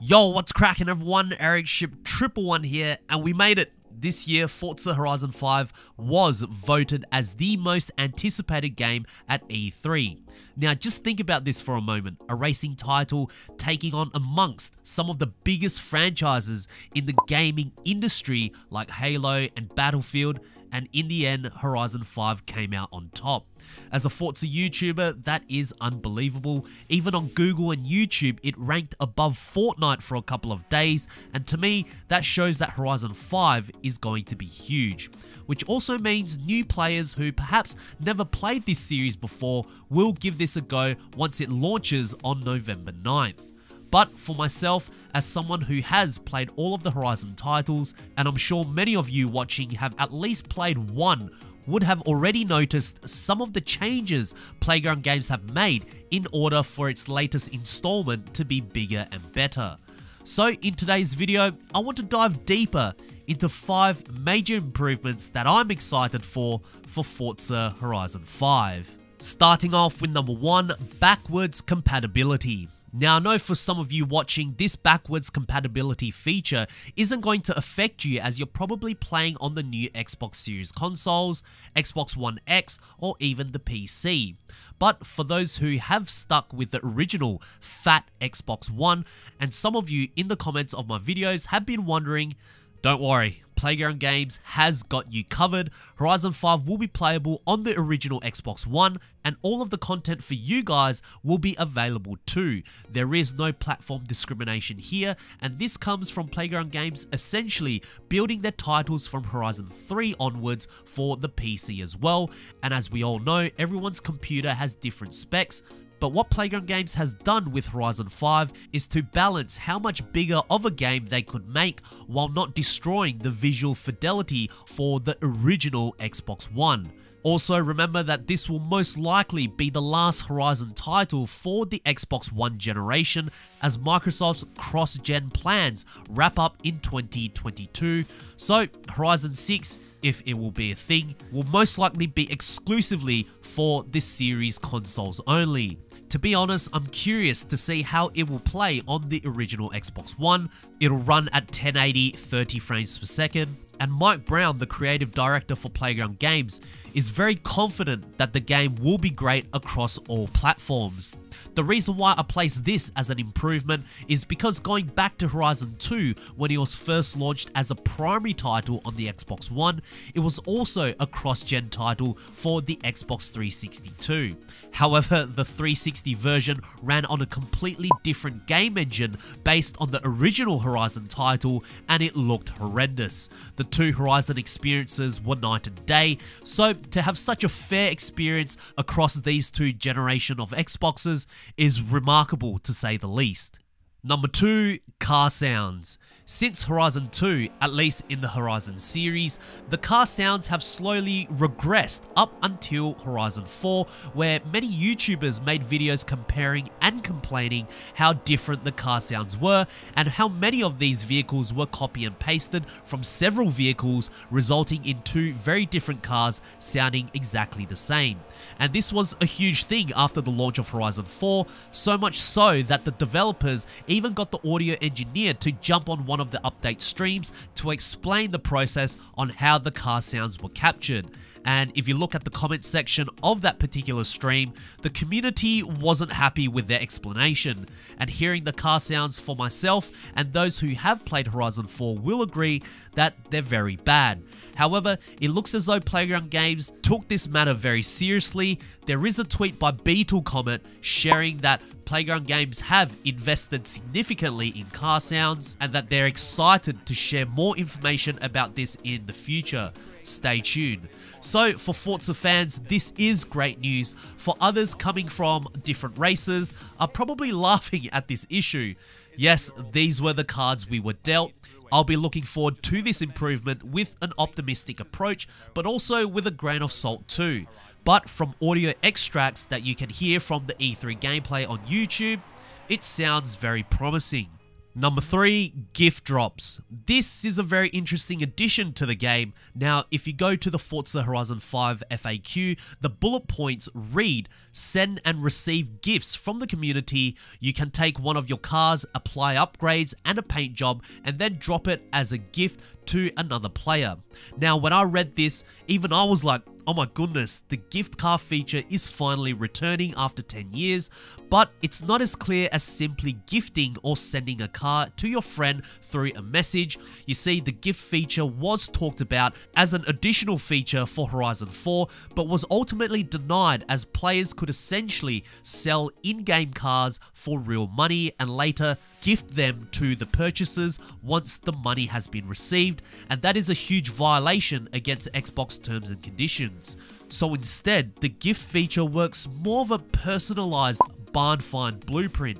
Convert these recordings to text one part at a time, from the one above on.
Yo, what's cracking everyone? Ericship 111 here, and we made it. This year, Forza Horizon 5 was voted as the most anticipated game at E3. Now, just think about this for a moment. A racing title taking on amongst some of the biggest franchises in the gaming industry like Halo and Battlefield, and in the end, Horizon 5 came out on top. As a Forza YouTuber, that is unbelievable. Even on Google and YouTube, it ranked above Fortnite for a couple of days, and to me, that shows that Horizon 5 is going to be huge. Which also means new players who perhaps never played this series before will give this a go once it launches on November 9th. But for myself, as someone who has played all of the Horizon titles, and I'm sure many of you watching have at least played one, would have already noticed some of the changes Playground Games have made in order for its latest installment to be bigger and better. So in today's video, I want to dive deeper into 5 major improvements that I'm excited for Forza Horizon 5. Starting off with number 1, backwards compatibility. Now, I know for some of you watching, this backwards compatibility feature isn't going to affect you as you're probably playing on the new Xbox Series consoles, Xbox One X, or even the PC. But for those who have stuck with the original fat Xbox One, and some of you in the comments of my videos have been wondering, don't worry, Playground Games has got you covered. Horizon 5 will be playable on the original Xbox One, and all of the content for you guys will be available too. There is no platform discrimination here, and this comes from Playground Games essentially building their titles from Horizon 3 onwards for the PC as well. And as we all know, everyone's computer has different specs. But what Playground Games has done with Horizon 5 is to balance how much bigger of a game they could make while not destroying the visual fidelity for the original Xbox One. Also, remember that this will most likely be the last Horizon title for the Xbox One generation, as Microsoft's cross-gen plans wrap up in 2022. So, Horizon 6, if it will be a thing, will most likely be exclusively for this series consoles only. To be honest, I'm curious to see how it will play on the original Xbox One. It'll run at 1080 30 frames per second, and Mike Brown, the creative director for Playground Games, is very confident that the game will be great across all platforms. The reason why I place this as an improvement is because going back to Horizon 2, when it was first launched as a primary title on the Xbox One, it was also a cross-gen title for the Xbox 360 too. However, the 360 version ran on a completely different game engine based on the original Horizon title, and it looked horrendous. The two Horizon experiences were night and day, so to have such a fair experience across these two generations of Xboxes is remarkable to say the least. Number 2, car sounds. Since Horizon 2, at least in the Horizon series, the car sounds have slowly regressed up until Horizon 4, where many YouTubers made videos comparing and complaining how different the car sounds were, and how many of these vehicles were copy and pasted from several vehicles, resulting in 2 very different cars sounding exactly the same. And this was a huge thing after the launch of Horizon 4, so much so that the developers even got the audio engineer to jump on one of the update streams to explain the process on how the car sounds were captured. And if you look at the comment section of that particular stream, the community wasn't happy with their explanation. And hearing the car sounds for myself and those who have played Horizon 4 will agree that they're very bad. However, it looks as though Playground Games took this matter very seriously. There is a tweet by Beetle Comet sharing that Playground Games have invested significantly in car sounds and that they're excited to share more information about this in the future. Stay tuned. So for Forza fans, this is great news. For others coming from different races are probably laughing at this issue. Yes, these were the cards we were dealt. I'll be looking forward to this improvement with an optimistic approach, but also with a grain of salt too. But from audio extracts that you can hear from the E3 gameplay on YouTube, it sounds very promising. Number 3, gift drops. This is a very interesting addition to the game. Now, if you go to the Forza Horizon 5 FAQ, the bullet points read, send and receive gifts from the community. You can take one of your cars, apply upgrades and a paint job, and then drop it as a gift to another player. Now, when I read this, even I was like, oh my goodness, the gift car feature is finally returning after 10 years, but it's not as clear as simply gifting or sending a car to your friend through a message. You see, the gift feature was talked about as an additional feature for Horizon 4, but was ultimately denied as players could essentially sell in-game cars for real money and later gift them to the purchasers once the money has been received, and that is a huge violation against Xbox terms and conditions. So instead, the gift feature works more of a personalized barn find blueprint.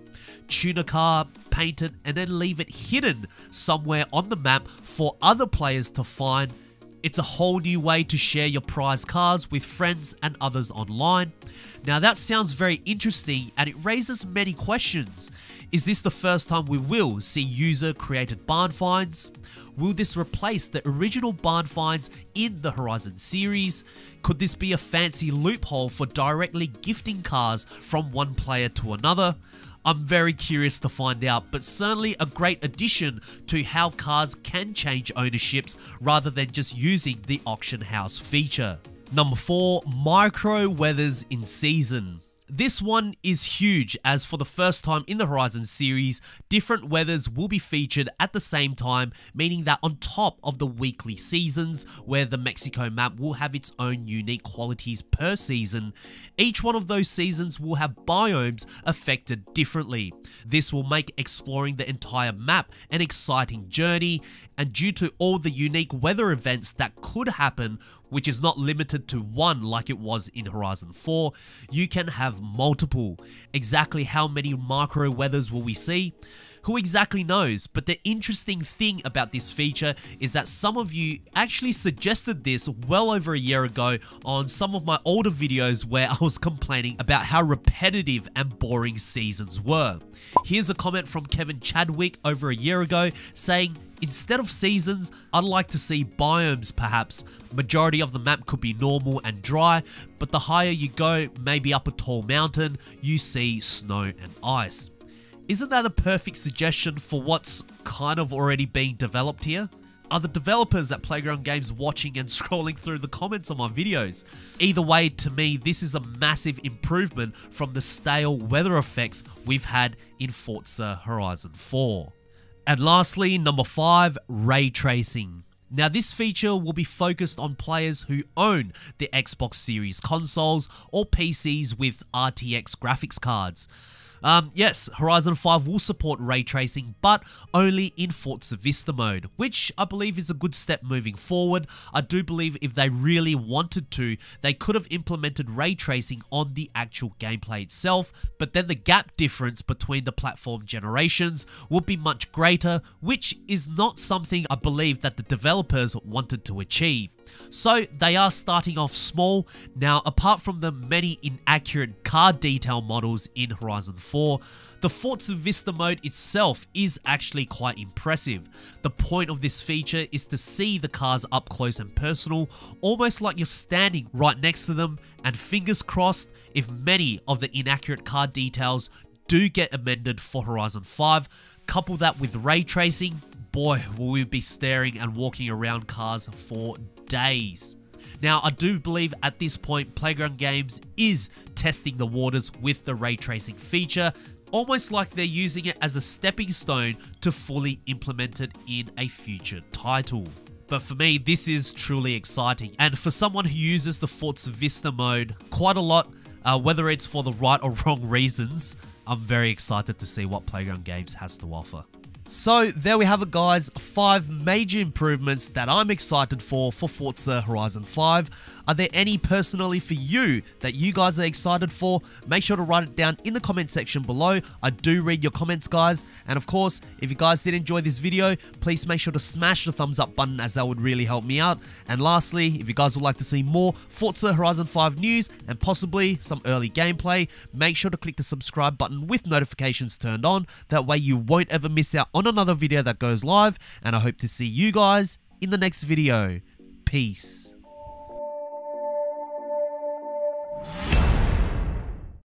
Tune a car, paint it, and then leave it hidden somewhere on the map for other players to find. It's a whole new way to share your prize cars with friends and others online. Now that sounds very interesting and it raises many questions. Is this the first time we will see user-created barn finds? Will this replace the original barn finds in the Horizon series? Could this be a fancy loophole for directly gifting cars from one player to another? I'm very curious to find out, but certainly a great addition to how cars can change ownerships rather than just using the auction house feature. Number 4, micro weathers in season. This one is huge, as for the first time in the Horizon series, different weathers will be featured at the same time, meaning that on top of the weekly seasons, where the Mexico map will have its own unique qualities per season, each one of those seasons will have biomes affected differently. This will make exploring the entire map an exciting journey, and due to all the unique weather events that could happen, which is not limited to one like it was in Horizon 4, you can have multiple. Exactly how many micro weathers will we see? Who exactly knows? But the interesting thing about this feature is that some of you actually suggested this well over a year ago on some of my older videos where I was complaining about how repetitive and boring seasons were. Here's a comment from Kevin Chadwick over a year ago saying, instead of seasons, I'd like to see biomes perhaps. Majority of the map could be normal and dry, but the higher you go, maybe up a tall mountain, you see snow and ice. Isn't that a perfect suggestion for what's kind of already being developed here? Are the developers at Playground Games watching and scrolling through the comments on my videos? Either way, to me, this is a massive improvement from the stale weather effects we've had in Forza Horizon 4. And lastly, number 5, ray tracing. Now this feature will be focused on players who own the Xbox Series consoles or PCs with RTX graphics cards. Yes, Horizon 5 will support ray tracing, but only in Forza Vista mode, which I believe is a good step moving forward. I do believe if they really wanted to, they could have implemented ray tracing on the actual gameplay itself, but then the gap difference between the platform generations would be much greater, which is not something I believe that the developers wanted to achieve. So they are starting off small. Now, apart from the many inaccurate car detail models in Horizon 4, the Forza Vista mode itself is actually quite impressive. The point of this feature is to see the cars up close and personal, almost like you're standing right next to them, and fingers crossed, if many of the inaccurate car details do get amended for Horizon 5, couple that with ray tracing, boy, will we be staring and walking around cars for days. Now, I do believe at this point, Playground Games is testing the waters with the ray tracing feature, almost like they're using it as a stepping stone to fully implement it in a future title. But for me, this is truly exciting. And for someone who uses the Forza Vista mode quite a lot, whether it's for the right or wrong reasons, I'm very excited to see what Playground Games has to offer. So there we have it, guys, 5 major improvements that I'm excited for Forza Horizon 5. Are there any personally for you that you guys are excited for? Make sure to write it down in the comment section below. I do read your comments, guys. And of course, if you guys did enjoy this video, please make sure to smash the thumbs up button, as that would really help me out. And lastly, if you guys would like to see more Forza Horizon 5 news and possibly some early gameplay, make sure to click the subscribe button with notifications turned on. That way you won't ever miss out on another video that goes live. And I hope to see you guys in the next video. Peace.